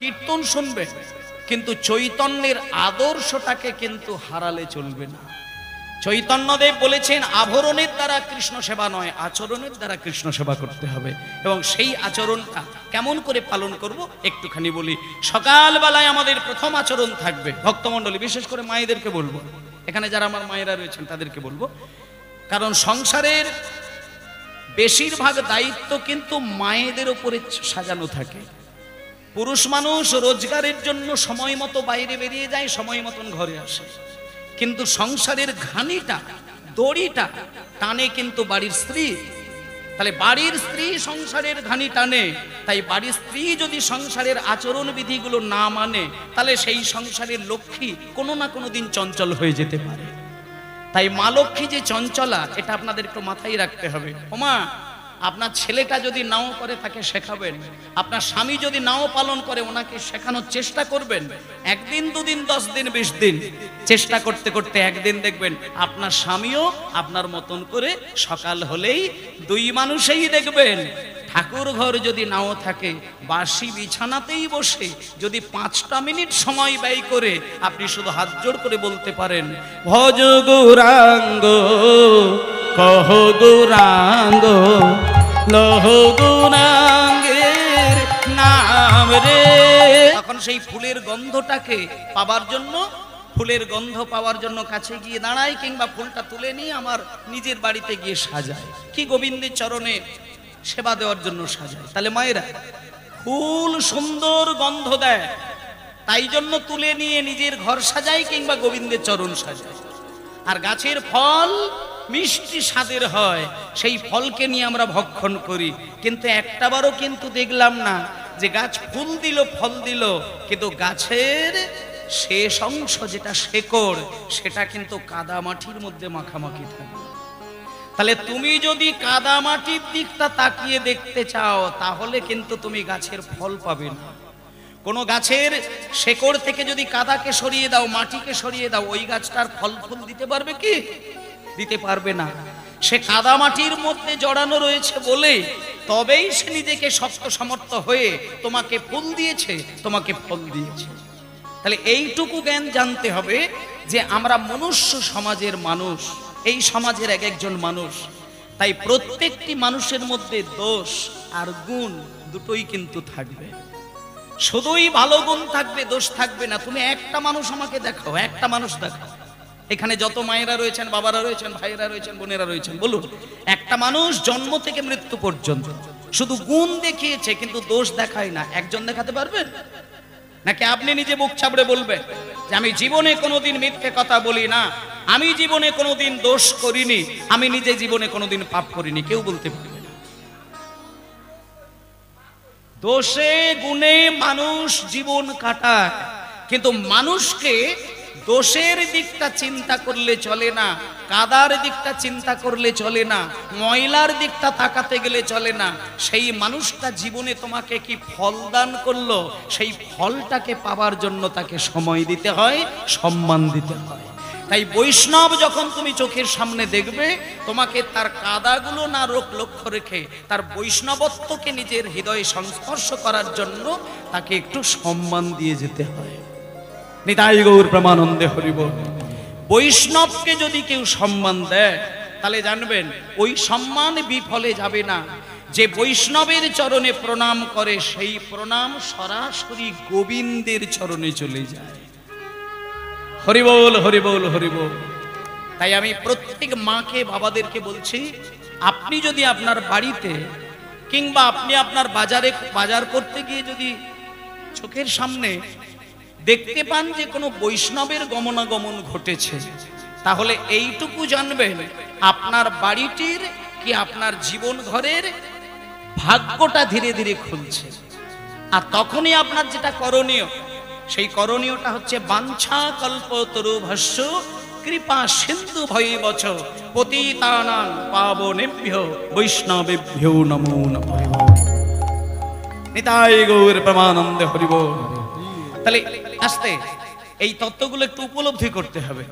কীর্তন শুনবে, কিন্তু চৈতন্যের আদর্শটাকে কিন্তু হারালে চলবে না। চৈতন্যদেব বলেছেন আভরণের দ্বারা কৃষ্ণ সেবা নয়, আচরণের দ্বারা কৃষ্ণ সেবা করতে হবে। এবং সেই আচরণটা কেমন করে পালন করব একটুখানি বলি। সকালবেলায় আমাদের প্রথম আচরণ থাকবে, ভক্তমণ্ডলী বিশেষ করে মায়েদেরকে বলবো, এখানে যারা আমার মায়েরা রয়েছেন তাদেরকে বলবো, কারণ সংসারের বেশিরভাগ দায়িত্ব কিন্তু মায়েদের উপরে সাজানো থাকে। পুরুষ মানুষ রোজগারের জন্য সময় মতো বাইরে বেরিয়ে যায়, সময় মতন ঘরে আসে, কিন্তু সংসারের ঘানিটা দড়িটা টানে কিন্তু বাড়ির স্ত্রী। তাহলে বাড়ির স্ত্রী সংসারের ঘানি টানে, তাই বাড়ির স্ত্রী যদি সংসারের আচরণ বিধিগুলো না মানে, তাহলে সেই সংসারের লক্ষ্মী কোনো না কোনো দিন চঞ্চল হয়ে যেতে পারে। তাই মা লক্ষ্মী যে চঞ্চলা, এটা আপনাদের একটু মাথায় রাখতে হবে। ওমা, আপনার ছেলেটা যদি নাও করে তাকে শেখাবেন, আপনার স্বামী যদি নাও পালন করে ওনাকে শেখানোর চেষ্টা করবেন। একদিন দুদিন 10 দিন 20 দিন চেষ্টা করতে করতে একদিন দেখবেন আপনার স্বামীও আপনার মতন করে সকাল হলেই দুই মানুষেই দেখবেন ঠাকুর ঘর যদি নাও থাকে, বাসি বিছানাতেই বসে যদি 5টা মিনিট সময় ব্যয় করে আপনি শুধু হাত জোড় করে বলতে পারেন, ভজ গৌরাঙ্গ কহ গৌরাঙ্গ লহ গৌরাঙ্গের নাম রে, তখন সেই ফুলের গন্ধটাকে পাবার জন্য, ফুলের গন্ধ পাওয়ার জন্য কাছে গিয়ে দাঁড়ায়, কিংবা ফুলটা তুলে নিয়ে আমার নিজের বাড়িতে গিয়ে সাজায়, কি গোবিন্দের চরণে সেবা দেওয়ার জন্য সাজায়। তাহলে মায়েরা, ফুল সুন্দর গন্ধ দেয়, তাই জন্য তুলে নিয়ে নিজের ঘর সাজায় কিংবা গোবিন্দের চরণ সাজায়। আর গাছের ফল মিষ্টি স্বাদের হয়, সেই ফলকে নিয়ে আমরা ভক্ষণ করি, কিন্তু একটাবারও কিন্তু দেখলাম না যে গাছ ফুল দিল ফল দিল, কিন্তু গাছের শেষ অংশ যেটা শেকড়, সেটা কিন্তু কাদা মাটির মধ্যে মাখামাখি থাকে। তাহলে তুমি যদি কাদা মাটির দিকটা তাকিয়ে দেখতে চাও, তাহলে কিন্তু তুমি গাছের ফল পাবে না। কোনো গাছের শেকড় থেকে যদি কাদাকে সরিয়ে দাও, মাটিকে সরিয়ে দাও, ওই গাছটার ফল ফুল দিতে পারবে কি? দিতে পারবে না। সে কাদা মাটির মধ্যে জড়ানো রয়েছে বলে তবেই সে নিজেকে শক্ত সমর্থ হয়ে তোমাকে ফুল দিয়েছে, তোমাকে ফল দিয়েছে। তাহলে এইটুকু জ্ঞান জানতে হবে যে আমরা মনুষ্য সমাজের মানুষ, এই সমাজের এক একজন মানুষ। তাই প্রত্যেকটি মানুষের মধ্যে দোষ আর গুণ দুটোই কিন্তু থাকবে। শুধুই ভালো গুণ থাকবে, দোষ থাকবে না। তুমি একটা মানুষ আমাকে দেখাও, একটা মানুষ দেখাও, এখানে যত মায়েরা রয়েছেন, বাবারা রয়েছেন, ভাইয়েরা রয়েছেন, বোনেরা রয়েছেন, বলুন একটা মানুষ জন্ম থেকে মৃত্যু পর্যন্ত শুধু গুণ দেখিয়েছে কিন্তু দোষ দেখায় না, একজন দেখাতে পারবেন? নাকি আপনি নিজে মুখ চাপড়ে বলবেন যে আমি জীবনে কোনোদিন মিথ্যে কথা বলি না, আমি জীবনে কোনোদিন দোষ করিনি, আমি নিজে জীবনে কোনোদিন পাপ করিনি? কেউ বলতে পারবে না। দোষে গুণে মানুষ জীবন কাটায়, কিন্তু মানুষকে দোষের দিকটা চিন্তা করলে চলে না, কাদার দিকটা চিন্তা করলে চলে না, ময়লার দিকটা তাকাতে গেলে চলে না। সেই মানুষটা জীবনে তোমাকে কি ফল দান করলো, সেই ফলটাকে পাবার জন্য তাকে সময় দিতে হয়, সম্মান দিতে হয়। তাই বৈষ্ণব যখন তুমি চোখের সামনে দেখবে, তোমাকে তার কাদাগুলো না লক্ষ্য রেখে তার বৈষ্ণবত্বকে নিজের হৃদয়ে সংস্পর্শ করার জন্য তাকে একটু সম্মান দিয়ে যেতে হয়। নিতাই গৌর প্রেমানন্দে হরি বল। বৈষ্ণবকে যদি কেউ সম্মান দেয়, তাহলে জানবেন ওই সম্মান বিফলে যাবে না। যে বৈষ্ণবের চরণে প্রণাম করে, সেই প্রণাম সরাসরি গোবিন্দের চরণে চলে যায়। হরি বল, হরি বল, হরি বল। তাই আমি প্রত্যেক মাকে, বাবাদেরকে বলছি, আপনি যদি আপনার বাড়িতে কিংবা আপনি আপনার বাজার করতে গিয়ে যদি চোখের সামনে দেখতে পান যে কোনো বৈষ্ণবের গমনাগমন ঘটেছে, তাহলে এইটুকু জানবেন আপনার বাড়িটির কি আপনার জীবন ঘরের ভাগ্যটা ধীরে ধীরে খুলছে। আর তখনই আপনার যেটা করণীয়, সেই করণীয়টা হচ্ছে বাঞ্ছা কল্পতরুভ্যশ্চ কৃপা সিন্ধু ভৈবচ পতিতানাং পাবনেভ্যো বৈষ্ণবেভ্যো নমো নমঃ। নিতাই গৌর প্রেমানন্দে হরি বল। তাহলে আস্তে এই তত্ত্বগুলো একটু উপলব্ধি করতে হবে।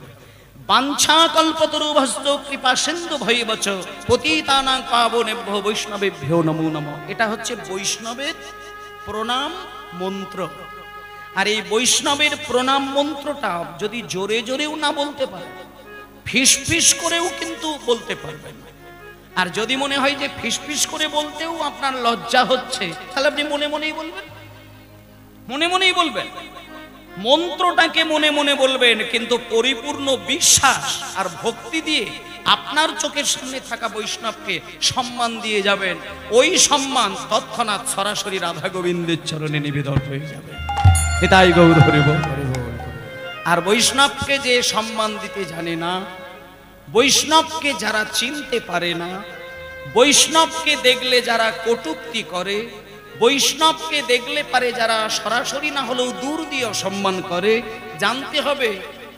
বাঞ্ছা কল্পতরুভ্যশ্চ কৃপা সিন্ধু ভৈবচ পতিতানাং পাবনেভ্যো বৈষ্ণবেভ্যো নমো নমঃ। এটা হচ্ছে বৈষ্ণবের প্রণাম মন্ত্র। আর এই বৈষ্ণবের প্রণাম মন্ত্রটা যদি জোরে জোরেও না বলতে পারে, ফিস ফিস করেও কিন্তু বলতে পারবেন। আর যদি মনে হয় যে ফিস ফিস করে বলতেও আপনার লজ্জা হচ্ছে, তাহলে আপনি মনে মনেই বলবেন, মনে মনেই বলবেন। মন্ত্রটাকে মনে মনে বলবেন, কিন্তু পরিপূর্ণ বিশ্বাস আর ভক্তি দিয়ে আপনার চোখের সামনে থাকা বৈষ্ণবকে সম্মান দিয়ে যাবেন। ওই সম্মান তৎক্ষণাৎ সরাসরি রাধা গোবিন্দের চরণে নিবেদন হয়ে যাবে। এটাই গৌর হরি বল। আর বৈষ্ণবকে যে সম্মান দিতে জানে না, বৈষ্ণবকে যারা চিনতে পারে না, বৈষ্ণবকে দেখলে যারা কটূক্তি করে, বৈষ্ণবকে দেখলে পারে যারা সরাসরি না হলেও দূর দিয়ে অসম্মান করে, জানতে হবে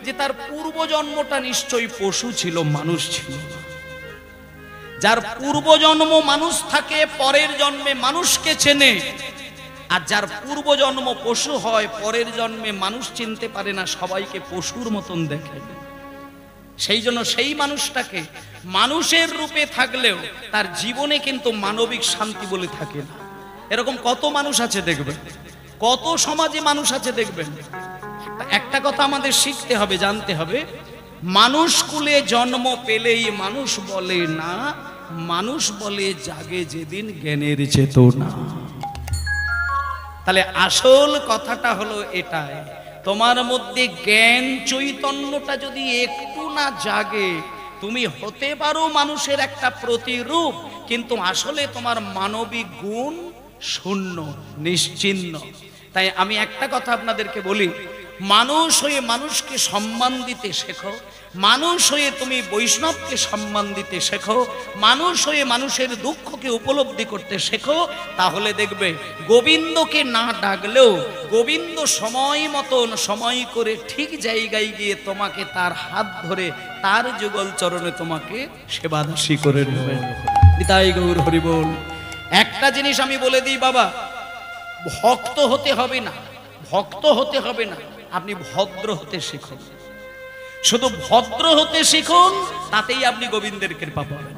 যে তার পূর্বজন্মটা নিশ্চয়ই পশু ছিল, মানুষ ছিল না। যার পূর্বজন্ম মানুষ থাকে, পরের জন্মে মানুষকে চেনে। আর যার পূর্বজন্ম পশু হয়, পরের জন্মে মানুষ চিনতে পারে না, সবাইকে পশুর মতন দেখে। সেই জন্য সেই মানুষটাকে মানুষের রূপে থাকলেও তার জীবনে কিন্তু মানবিক শান্তি বলে থাকে না। এরকম কত মানুষ আছে দেখবেন, কত সমাজে মানুষ আছে দেখবেন। একটা কথা আমাদের শিখতে হবে, জানতে হবে, মানুষ কুলে জন্ম পেলেই মানুষ বলে না, মানুষ বলে জাগে যেদিন জ্ঞানের চেতনা। তাহলে আসল কথাটা হলো এটাই, তোমার মধ্যে জ্ঞান চৈতন্যটা যদি একটু না জাগে, তুমি হতে পারো মানুষের একটা প্রতিরূপ, কিন্তু আসলে তোমার মানবিক গুণ শূন্য, নিশ্চিহ্ন। তাই আমি একটা কথা আপনাদেরকে বলি, মানুষ হয়ে মানুষকে সম্মান দিতে শেখো, মানুষ হয়ে তুমি বৈষ্ণবকে সম্মান দিতে শেখো, মানুষ হয়ে মানুষের দুঃখকে উপলব্ধি করতে শেখো। তাহলে দেখবে গোবিন্দকে না ডাকলেও গোবিন্দ সময় মতন সময় করে ঠিক জায়গায় গিয়ে তোমাকে তার হাত ধরে তার যুগল চরণে তোমাকে সেবাদাসী করে নেবে। নিতাই গৌর হরি বল। একটা জিনিস আমি বলে দিই বাবা, ভক্ত হতে হবে না, ভক্ত হতে হবে না, আপনি ভদ্র হতে শিখুন। শুধু ভদ্র হতে শিখুন, তাতেই আপনি গোবিন্দের কৃপা পাবেন।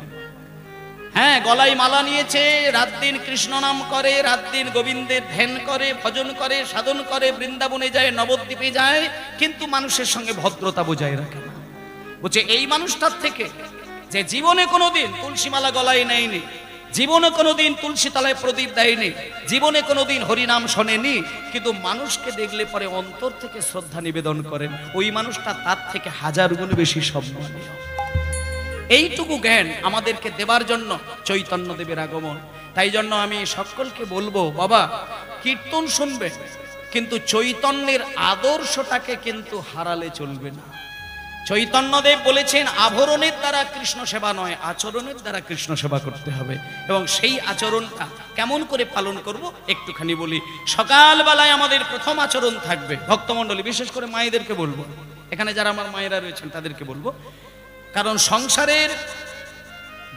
হ্যাঁ, গলায় মালা নিয়েছে, রাত দিন কৃষ্ণ নাম করে, রাত দিন গোবিন্দের ধ্যান করে, ভজন করে, সাধন করে, বৃন্দাবনে যায়, নবদ্বীপে যায়, কিন্তু মানুষের সঙ্গে ভদ্রতা বজায় রাখে না। বলছে এই মানুষটার থেকে যে জীবনে কোনোদিন তুলসী মালা গলায় নেয়নি, জীবনে কোনোদিন তুলসী তলায় প্রদীপ দেয়নি, জীবনে কোনোদিন হরিনাম শোনেনি, কিন্তু মানুষকে দেখলে পরে অন্তর থেকে শ্রদ্ধা নিবেদন করেন, ওই মানুষটা তার থেকে হাজার গুণ বেশি সম্মানীয়। এইটুকু জ্ঞান আমাদেরকে দেবার জন্য চৈতন্য দেবের আগমন। তাই জন্য আমি সকলকে বলবো, বাবা কীর্তন শুনবে, কিন্তু চৈতন্যের আদর্শটাকে কিন্তু হারালে চলবে না। চৈতন্যদেব বলেছেন, আভরণের দ্বারা কৃষ্ণ সেবা নয়, আচরণের দ্বারা কৃষ্ণ সেবা করতে হবে। এবং সেই আচরণটা কেমন করে পালন করব একটুখানি বলি। সকালবেলায় আমাদের প্রথম আচরণ থাকবে, ভক্তমণ্ডলী বিশেষ করে মায়েদেরকে বলবো, এখানে যারা আমার মায়েরা রয়েছেন তাদেরকে বলবো, কারণ সংসারের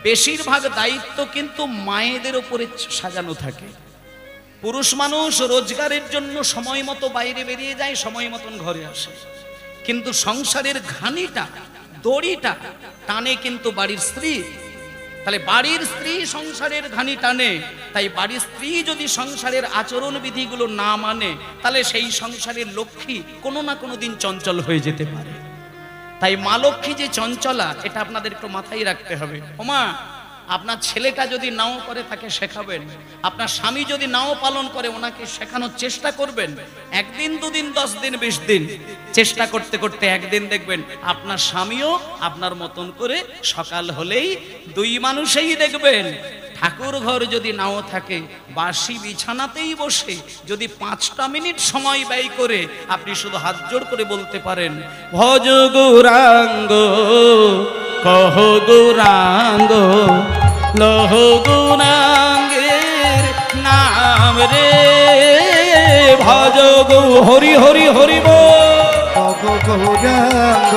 বেশিরভাগ দায়িত্ব কিন্তু মায়েদের উপরে সাজানো থাকে। পুরুষ মানুষ রোজগারের জন্য সময় মতো বাইরে বেরিয়ে যায়, সময় মতন ঘরে আসে, কিন্তু সংসারের ঘানিটা, দড়িটা টানে কিন্তু বাড়ির স্ত্রী। তাহলে বাড়ির স্ত্রী সংসারের ঘানি টানে, তাই বাড়ির স্ত্রী যদি সংসারের আচরণ বিধিগুলো না মানে, তাহলে সেই সংসারের লক্ষ্মী কোনো না কোনো দিন চঞ্চল হয়ে যেতে পারে। তাই মা লক্ষ্মী যে চঞ্চলা, এটা আপনাদের একটু মাথায় রাখতে হবে। ওমা, আপনার ছেলেটা যদি নাও করে তাকে শেখাবেন, আপনার স্বামী যদি নাও পালন করে ওনাকে শেখানোর চেষ্টা করবেন। একদিন, দুদিন, 10 দিন, 20 দিন চেষ্টা করতে করতে একদিন দেখবেন আপনার স্বামীও আপনার মতন করে সকাল হলেই দুই মানুষেই দেখবেন ঠাকুর ঘর যদি নাও থাকে, বাসি বিছানাতেই বসে যদি 5টা মিনিট সময় ব্যয় করে আপনি শুধু হাত জোড় করে বলতে পারেন, ভজ গৌরাঙ্গ কহ গৌরাঙ্গ লহ গৌরাঙ্গের নাম রে, ভজ গৌ হরি হরি হরি বল গৌরাঙ্গ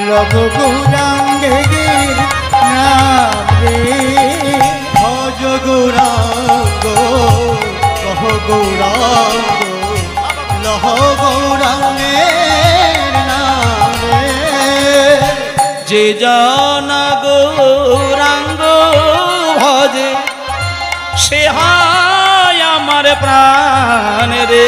লহ গৌরাঙ্গের নাম রে, ভজ গৌরাঙ্গ কহ গৌরাঙ্গ লহ গৌরাঙ্গের নাম রে, যে জানা গৌরাঙ্গ ভজে সে হয় আমার প্রাণ রে।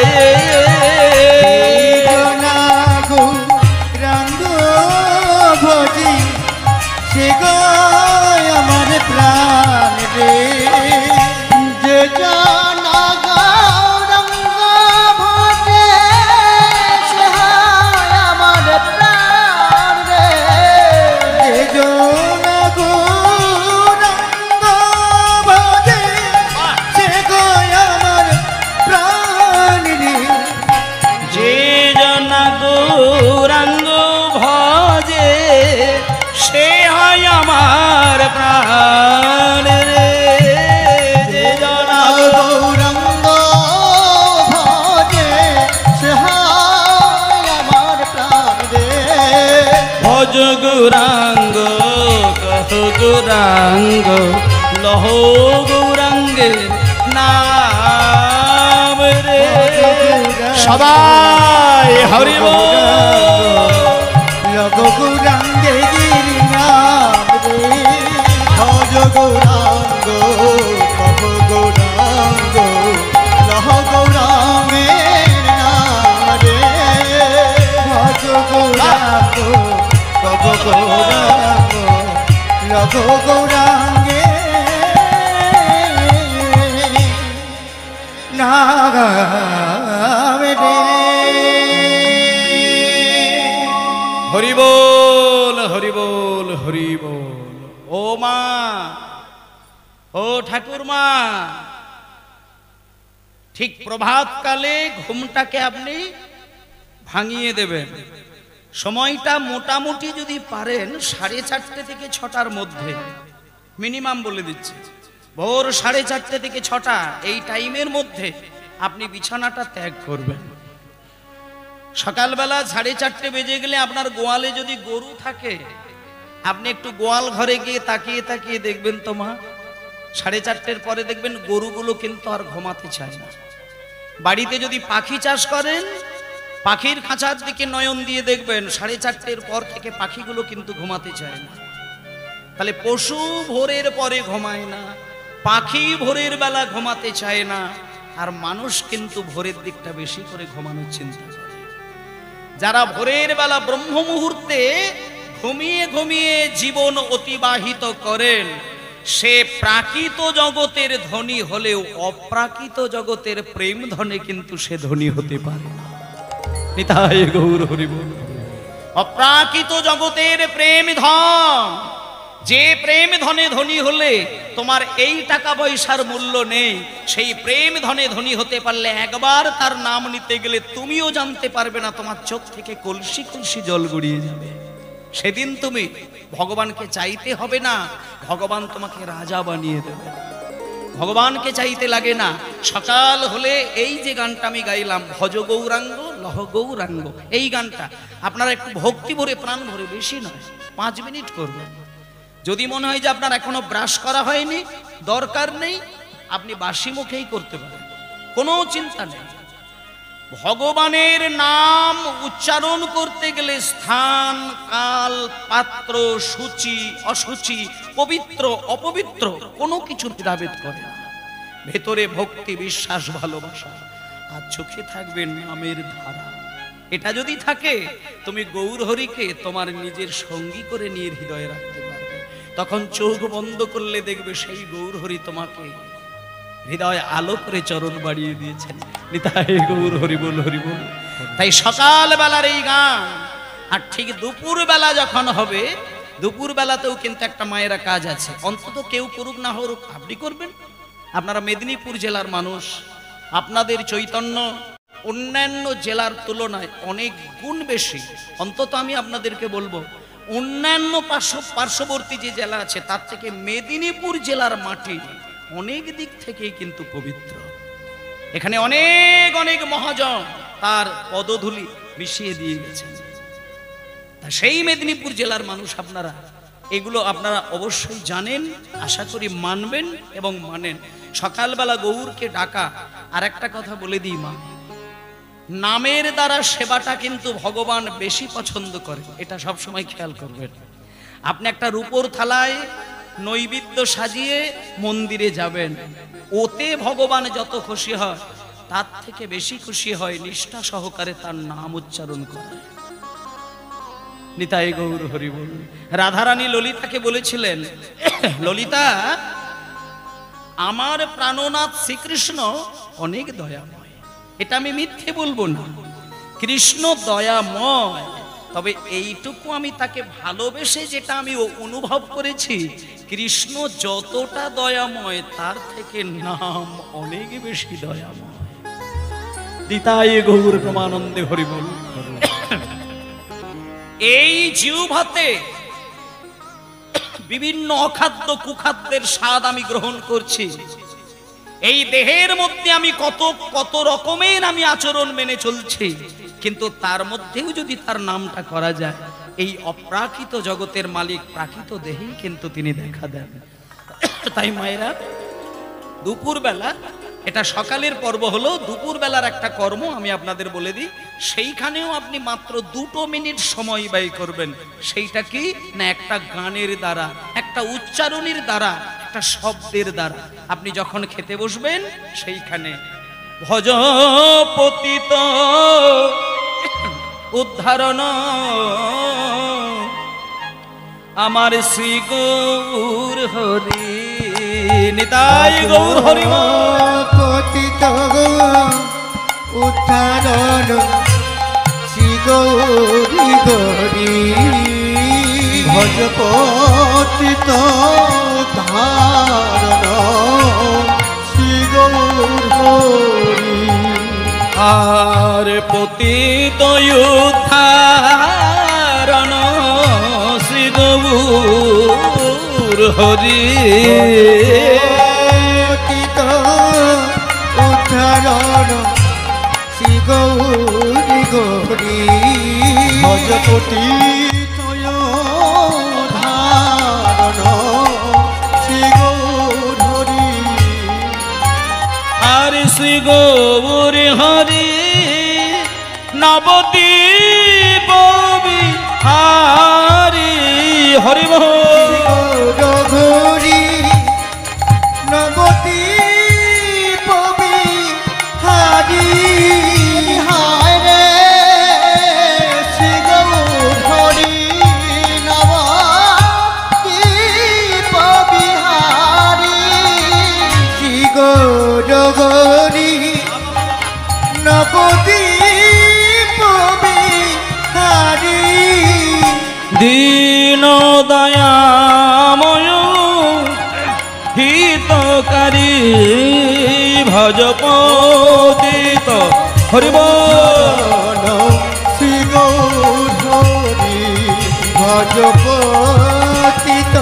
ভজ গৌরাঙ্গ কহ গৌরাঙ্গ লহ গৌরাঙ্গের নাম রে। সবাই হরি বল। লগ গৌরাঙ্গে গির নাম রে, ভজ গৌরাঙ্গ কহ গৌরাঙ্গ লহ গৌরাঙ্গের নাম রে, ভজ গৌরাঙ্গ কহ গৌরাঙ্গ লগ গৌরাঙ্গে নাম রে। হরি বল হরি বল হরি বল। ও মা, ও ঠাকুর মা, ঠিক প্রভাতকালে ঘুমটাকে আপনি ভাঙিয়ে দেবেন। সময়টা মোটামুটি যদি পারেন 4:30 থেকে 6টার মধ্যে, মিনিমাম বলে দিচ্ছি, ভোর 4:30 থেকে 6টা, এই টাইমের মধ্যে আপনি বিছানাটা ত্যাগ করবেন। সকালবেলা 4:30 বেজে গেলে আপনার গোয়ালে যদি গরু থাকে, আপনি একটু গোয়াল ঘরে গিয়ে তাকিয়ে তাকিয়ে দেখবেন তো মা, 4:30 পরে দেখবেন গরুগুলো কিন্তু আর ঘুমাতে চায় না। বাড়িতে যদি পাখি চাষ করেন, পাখির খাঁচার দিকে নয়ন দিয়ে দেখবেন 4:30 পর থেকে পাখিগুলো কিন্তু ঘুমাতে চায় না। তাহলে পশু ভোরের পরে ঘুমায় না, পাখি ভোরের বেলা ঘুমাতে চায় না, আর মানুষ কিন্তু ভোরের দিকটা বেশি করে ঘুমানোর চিন্তা করে। যারা ভোরের বেলা ব্রহ্ম মুহূর্তে ঘুমিয়ে ঘুমিয়ে জীবন অতিবাহিত করেন, সে প্রাকৃত জগতের ধনী হলেও অপ্রাকৃত জগতের প্রেম ধনে কিন্তু সে ধনী হতে পারে না। নিতাই গৌর হরি বল। অপ্রাকৃত জগতের প্রেম ধন, যে প্রেম ধনে ধনী হলে তোমার এই টাকা পয়সার মূল্য নেই, সেই প্রেম ধনে ধনী হতে পারলে একবার তার নাম নিতে গেলে তুমিও জানতে পারবে না, তোমার চোখ থেকে কলসি কলসি জল গড়িয়ে যাবে। সেদিন তুমি ভগবানকে চাইতে হবে না, ভগবান তোমাকে রাজা বানিয়ে দেবে। ভগবানকে চাইতে লাগে না। সকাল হলে এই যে গানটা আমি গাইলাম, ভজ গৌরাঙ্গ লহ গৌরাঙ্গ, এই গানটা আপনারা একটু ভক্তি ভরে প্রাণ ভরে, বেশি নয়, 5 মিনিট করবেন। যদি মনে হয় যে আপনার এখনো ব্রাশ করা হয়নি, দরকার নেই, আপনি বাসি মুখেই করতে পারেন, কোনো চিন্তা নেই। ভগবানের নাম উচ্চারণ করতে গেলে স্থান, কাল, পাত্র, সূচি, অসুচি, পবিত্র, অপবিত্র কোনো কিছু ভেদাভেদ করে না। ভেতরে ভক্তি, বিশ্বাস, ভালোবাসা, আর চোখে থাকবে নামের ধারা। এটা যদি থাকে, তুমি গৌর হরিকে তোমার নিজের সঙ্গী করে নিয়ে হৃদয়ে রাখতে পারবে। তখন চোখ বন্ধ করলে দেখবে সেই গৌর হরি তোমাকে হৃদয় আলো করে চরণ বাড়িয়ে দিয়েছেন। নিতাই গৌর হরি বল হরি বল। তাই সকাল বেলার এই গান, আর ঠিক দুপুর বেলা যখন হবে, দুপুর বেলাতেও কিন্তু একটা মায়েরা কাজ আছে, অন্তত কেউ করুক না হোক আপনি করবেন। আপনারা মেদিনীপুর জেলার মানুষ, আপনাদের চৈতন্য অন্যান্য জেলার তুলনায় অনেক গুণ বেশি। অন্তত আমি আপনাদেরকে বলবো, অন্যান্য পার্শ্ববর্তী যে জেলা আছে তার থেকে মেদিনীপুর জেলার মাটি অনেক দিক থেকেই কিন্তু পবিত্র। এখানে অনেক অনেক মহাজন তার পদধূলি মিশিয়ে দিয়ে গেছেন। তা সেই মেদিনীপুর জেলার মানুষ আপনারা, এগুলো আপনারা অবশ্যই জানেন, আশা করি মানবেন এবং মানেন। সকালবেলা গৌরকে ডাকা, আর একটা কথা বলে দিই মা, নামের দ্বারা সেবাটা কিন্তু ভগবান বেশি পছন্দ করে, এটা সবসময় খেয়াল করবেন। আপনি একটা রূপোর থালায় নৈবেদ্য সাজিয়ে মন্দিরে যাবেন, ওতে ভগবান যত খুশি হয় তার থেকে বেশি খুশি হয় নিষ্ঠা সহকারে তার নাম উচ্চারণ করে। নিতাই গৌর হরি বল। রাধারানী ললিতাকে বলেছিলেন, ললিতা, আমার প্রাণনাথ শ্রীকৃষ্ণ অনেক দয়াময়, এটা আমি মিথ্যে বলবো না, কৃষ্ণ দয়াময়, তবে এইটুকু আমি তাকে ভালোবেসে যেটা আমি অনুভব করেছি, কৃষ্ণ যতটা দয়াময় তার থেকে নাম অনেক বেশি দয়াময়। নিতাই গৌর প্রমানন্দে হরি বল। এই জিহ্বাতে বিভিন্ন অখাদ্য কুখাদ্যের স্বাদ আমি গ্রহণ করছি, এই দেহের মধ্যে আমি কত রকমের আমি আচরণ মেনে চলছি, কিন্তু তার মধ্যেও যদি তার নামটা করা যায়, এই অপ্রাকৃত জগতের মালিক প্রাকৃত দেহেই কিন্তু তিনি দেখা দেন। তাই মায়েরা দুপুরবেলা, এটা সকালের পর্ব হলো, দুপুরবেলার একটা কর্ম আমি আপনাদের বলে দিই, সেইখানেও আপনি মাত্র 2 মিনিট সময় ব্যয় করবেন। সেইটা কি না, একটা গানের দ্বারা, একটা উচ্চারণের দ্বারা, একটা শব্দের দ্বারা। আপনি যখন খেতে বসবেন সেইখানে ভজ পতিত উদ্ধারণ আমার শ্রী গৌর হরি, নিতাই গৌর হরি পতিত উদ্ধারণ শ্রী গৌরী গৌরী, ভজ পতিত ধারণ শ্রী গৌর হরি। আর পতিত উদ্ধারণ শ্রী গৌর হরি, পতিত উদ্ধারণ শ্রী গৌরী গৌরী, ভজ পতিত ধারণ শ্রী গৌর হরি। আর শ্রী গৌর হরি নবদ্বীপ বিহারি, হরি গৌরী নবদ্বীপ বিহারি, হায় রে শ্রী গৌর হরি নবদ্বীপ বিহারি, শ্রী গৌরী নবদ্বীপ বিহারি, দীন দয়াময় হিতকারী ভজ পতিত হরি বল, শ্রী গৌর হরি ভজ পতিত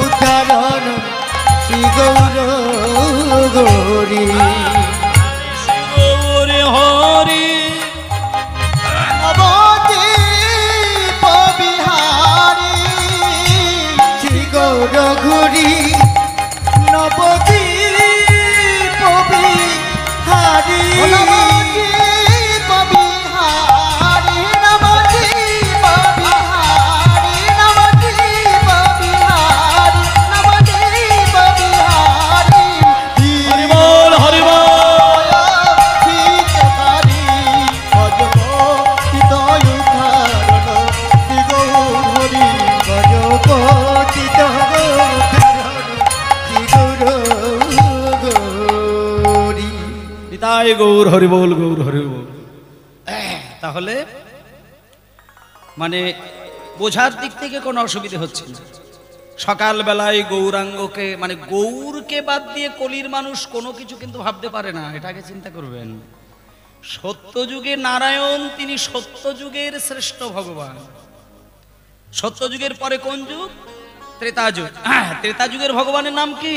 উদ্ধারণ শ্রী গৌর গৌরী। গৌর হরি নবদ্বীপ বিহারি, শ্রী গৌর ঘুরি নবদ্বীপ বিহারি, নবদ্বীপ বিহারি, নবদ্বীপ বিহারি, নবদ্বীপ বিহারি, নবদ্বীপ বিহারি, হরি বল, হরি বল। হিতকারী ভজ পতিত উদ্ধারণ শ্রী গৌর হরি, ভজ পতিত উদ্ধারণ শ্রী গৌর গৌরী। নিতাই গৌর হরি বল, গৌর হরি বল। তাহলে মানে বোঝার দিক থেকে কোনো অসুবিধা হচ্ছে না। সকালবেলায় গৌরাঙ্গকে মানে গৌরকে বাদ দিয়ে কলির মানুষ কোনো কিছু কিন্তু ভাবতে পারে না, এটাকে চিন্তা করবেন। সত্যযুগে নারায়ণ, তিনি সত্যযুগের শ্রেষ্ঠ ভগবান। সত্যযুগের পরে কোন যুগ? ত্রেতাযুগ। ত্রেতাযুগের ভগবানের নাম কি?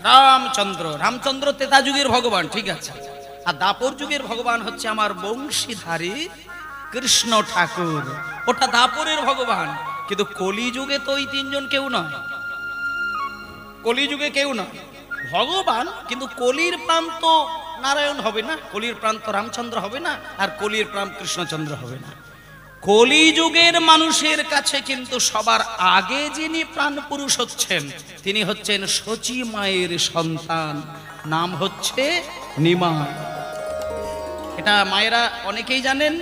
রামচন্দ্র। রামচন্দ্র ত্রেতাযুগের ভগবান, ঠিক আছে। আর দাপর যুগের ভগবান হচ্ছে আমার বংশীধারী কৃষ্ণ ঠাকুর, ওটা দাপরের ভগবান। কিন্তু কলিযুগে তো ওই তিনজন কেউ নয়, কলিযুগে কেউ নয় ভগবান। কিন্তু কলির প্রাণ তো নারায়ণ হবে না, কলির প্রাণ তো রামচন্দ্র হবে না, আর কলির প্রাণ কৃষ্ণচন্দ্র হবে না। কলিযুগের মানুষের কাছে কিন্তু সবার আগে যিনি প্রাণ পুরুষ হচ্ছেন, তিনি হচ্ছেন শচী মায়ের সন্তান, নাম হচ্ছে নিমাই। এটা মায়েরা অনেকেই জানেন,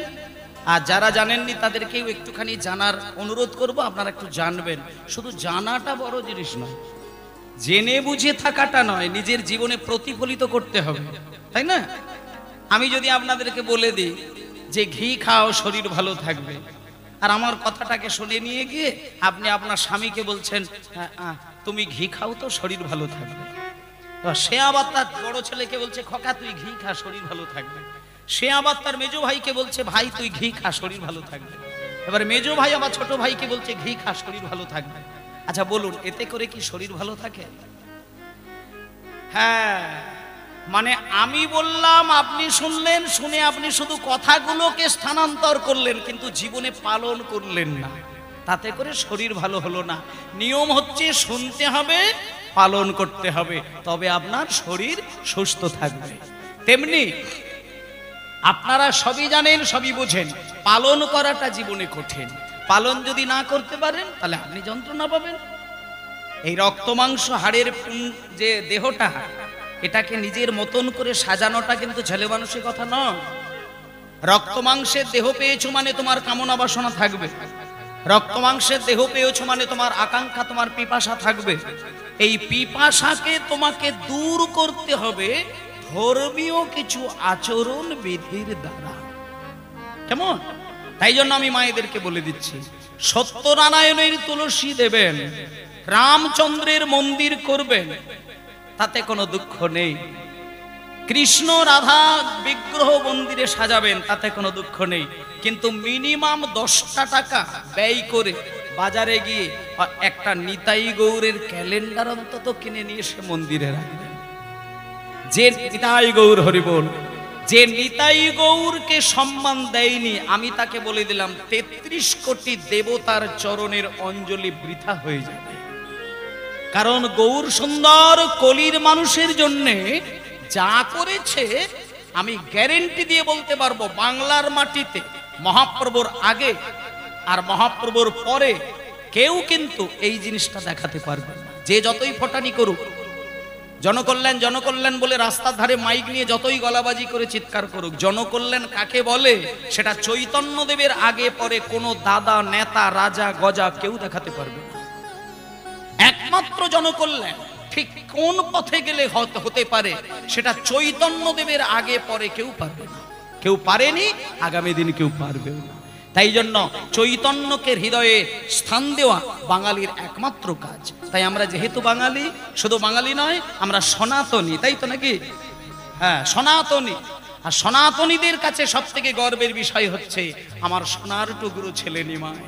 আর যারা জানেননি তাদেরকেও একটুখানি জানার অনুরোধ করব। আপনারা একটু জানবেন, শুধু জানাটা বড় জিনিস নয়, জেনে বুঝে থাকাটা নয়, নিজের জীবনে প্রতিফলিত করতে হবে, তাই না? আমি যদি আপনাদেরকে বলে দিই যে ঘি খাও শরীর ভালো থাকবে, আর আমার কথাটাকে শুনে নিয়ে গিয়ে আপনি আপনার স্বামীকে বলছেন তুমি ঘি খাও তো শরীর ভালো থাকবে, তো সে আবার তার বড় ছেলেকে বলছে খোকা তুই ঘি খা শরীর ভালো থাকবে, সে আবার তার মেজো ভাইকে বলছে ভাই তুই ঘি খা শরীর ভালো থাকবে, এবার মেজো ভাই আবার ছোট ভাইকে বলছে ঘি খা শরীর ভালো থাকবে। আচ্ছা বলুন, এতে করে কি শরীর ভালো থাকে? হ্যাঁ, মানে আমি বললাম, আপনি শুনলেন, শুনে আপনি শুধু কথাগুলোকে স্থানান্তর করলেন, কিন্তু জীবনে পালন করলেন না। তাতে করে শরীর ভালো হলো না। নিয়ম হচ্ছে শুনতে হবে, পালন করতে হবে, তবে আপনার শরীর সুস্থ থাকবে। তেমনি আপনারা সবই জানেন, সবই বোঝেন, পালন করাটা জীবনে কঠিন। পালন যদি না করতে পারেন তাহলে আপনি যন্ত্রণা পাবেন। এই রক্ত মাংস হাড়ের যে দেহটা, এটাকে নিজের মতন করে সাজানোটা কিন্তু ছেলে মানুষের কথা নয়। রক্ত মাংসের দেহ পেয়েছো মানে তোমার কামনা বাসনা থাকবে, রক্ত মাংসের দেহ পেয়েছো মানে তোমার আকাঙ্ক্ষা, তোমার পিপাসা থাকবে। এই পিপাসাকে তোমাকে দূর করতে হবে ধর্মীয় কিছু আচরণ বিধির দ্বারা। কেমন? তাই জন্য আমি মায়েদেরকে বলে দিচ্ছি, সত্যনারায়ণের তুলসী দেবেন, রামচন্দ্রের মন্দির করবেন, তাতে কোনো দুঃখ নেই। কৃষ্ণ রাধা বিগ্রহ মন্দিরে সাজাবেন, তাতে কোনো দুঃখ নেই। কিন্তু মিনিমাম 10টা টাকা ব্যয় করে বাজারে গিয়ে একটা নিতাই গৌরের ক্যালেন্ডার অন্তত কিনে নিয়ে এসে মন্দিরে রাখবেন। যে নিতাই গৌর হরি বল, যে নিতাই গৌরকে সম্মান দেয়নি, আমি তাকে বলে দিলাম 33 কোটি দেবতার চরণের অঞ্জলি বৃথা হয়ে যাবে। কারণ গৌর সুন্দর কলির মানুষের জন্য যা করেছে, আমি গ্যারেন্টি দিয়ে বলতে পারবো, বাংলার মাটিতে মহাপ্রভুর আগে আর মহাপ্রভুর পরে কেউ কিন্তু এই জিনিসটা দেখাতে পারবে না। যে যতই ফটানি করুক, জনকল্যাণ জনকল্যাণ বলে রাস্তার ধারে মাইক নিয়ে যতই গলাবাজি করে চিৎকার করুক, জনকল্যাণ কাকে বলে সেটা চৈতন্য দেবের আগে পরে কোনো দাদা, নেতা, রাজা, গজা কেউ দেখাতে পারবে না। একমাত্র জনকল্যাণ ঠিক কোন পথে গেলে হতে পারে সেটা চৈতন্য দেবের আগে পরে কেউ পারবে না, কেউ পারেনি, আগামী দিন কেউ পারবে না। তাই জন্য চৈতন্যকে হৃদয়ে স্থান দেওয়া বাঙালির একমাত্র কাজ। তাই আমরা যেহেতু বাঙালি, শুধু বাঙালি নয়, আমরা সনাতনী, তাই তো নাকি? হ্যাঁ, সনাতনী। আর সনাতনীদের কাছে সব থেকে গর্বের বিষয় হচ্ছে আমার সোনার টুকরো ছেলে নিমাই,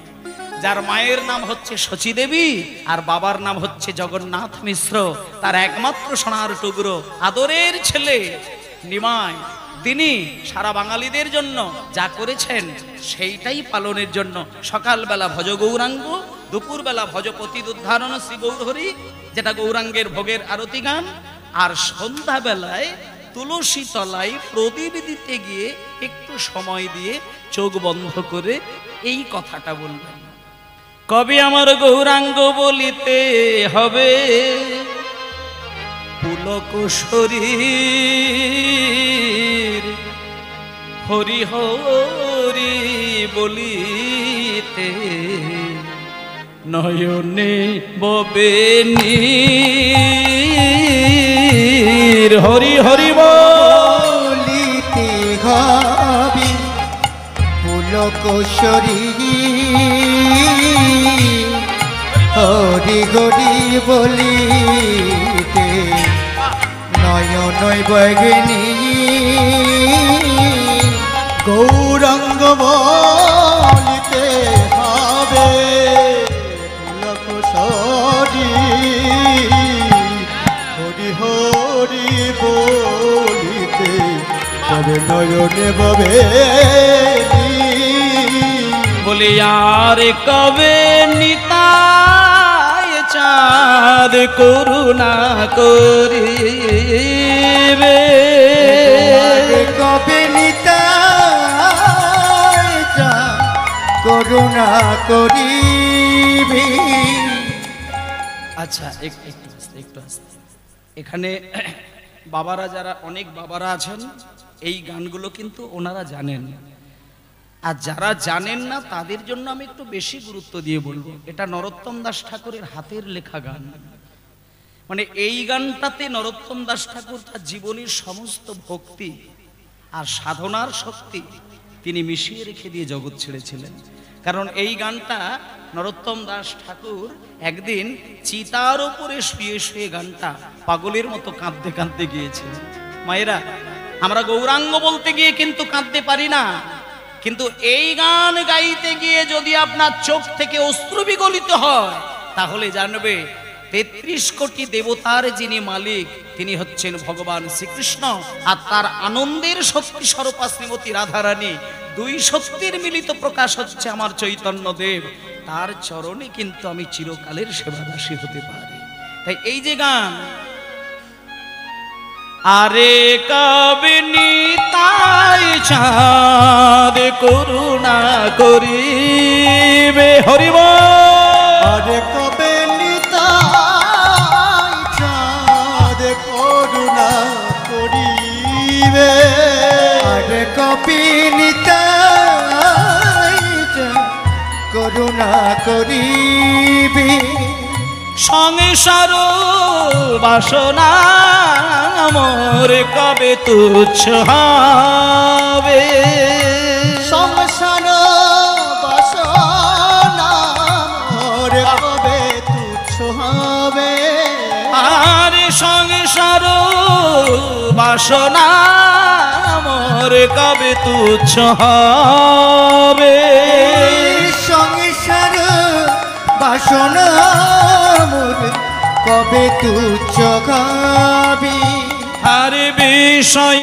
যার মায়ের নাম হচ্ছে শচী দেবী আর বাবার নাম হচ্ছে জগন্নাথ মিশ্র। তার একমাত্র সোনার টুকরো আদরের ছেলে নিমাই, তিনি সারা বাঙালিদের জন্য যা করেছেন সেইটাই পালনের জন্য সকালবেলা ভজ গৌরাঙ্গ, দুপুরবেলা ভজপতি উদ্ধারণ শ্রী গৌরহরি, যেটা গৌরাঙ্গের ভোগের আরতি গান, আর সন্ধ্যাবেলায় তুলসী তলায় প্রদীপ দিতে গিয়ে একটু সময় দিয়ে চোখ বন্ধ করে এই কথাটা বলবেন, কবে আমার গৌরাঙ্গ বলিতে হবে পুলক শরীর, হরি হরি বলিতে নয়নে ববে নীর, হরি হরি বলিতে হবে পুলক শরীর, হরি হরি বলিতে নয়নই বগিনী, গৌরাঙ্গ বলিতে হবে পুলক শরীর, হরি হরি বলিতে তবে নয়নে ববে বলি, আর কবে নিতাই চাঁদ করুণা করিবে, কবে নিতাই চাঁদ করুণা করিবে। আচ্ছা, একটু আস্তে। এখানে বাবারা, যারা অনেক বাবারা আছেন, এই গানগুলো কিন্তু ওনারা জানেন, আর যারা জানেন না তাদের জন্য আমি একটু বেশি গুরুত্ব দিয়ে বলবো। এটা নরোত্তম দাস ঠাকুরের হাতের লেখা গান। মানে এই গানটাতে নরোত্তম দাস ঠাকুর তার জীবনের সমস্ত ভক্তি আর সাধনার শক্তি তিনি মিশিয়ে রেখে দিয়ে জগৎ ছেড়েছিলেন। কারণ এই গানটা নরোত্তম দাস ঠাকুর একদিন চিতার উপরে শুয়ে শুয়ে গানটা পাগলের মতো কাঁদতে কাঁদতে গিয়েছিলেন। মায়েরা, আমরা গৌরাঙ্গ বলতে গিয়ে কিন্তু কাঁদতে পারি না, কিন্তু এই গান গাইতে গিয়ে যদি আপনার চোখ থেকে অশ্রু বিগলিত হয়, তাহলে জানবে 33 কোটি দেবতার যিনি মালিক তিনি হচ্ছেন ভগবান শ্রীকৃষ্ণ, আর তার আনন্দের শক্তি স্বরূপা শ্রীমতী রাধারানী। দুই শক্তির মিলিত প্রকাশ হচ্ছে আমার চৈতন্য দেব। তার চরণে কিন্তু আমি চিরকালের সেবাদাসী হতে পারি। তাই এই যে গান, আরে কবে নিতাই চাঁদ করুণা করিবে হরিব, আরে কবে নিতাই চাঁদ করুণা করিবে, আরে কবে নিতাই চাঁদ করুণা করিবে, সংসার বাসনা মোর কবে তুচ্ছ হবে, সংসার বাসনা মোর কবে তুচ্ছ হবে, আর সংসার বাসনা মোর কবে তুচ্ছ হবে, সংসার বাসনা মোর কবে তুচ্ছ হবে, আর বিষয়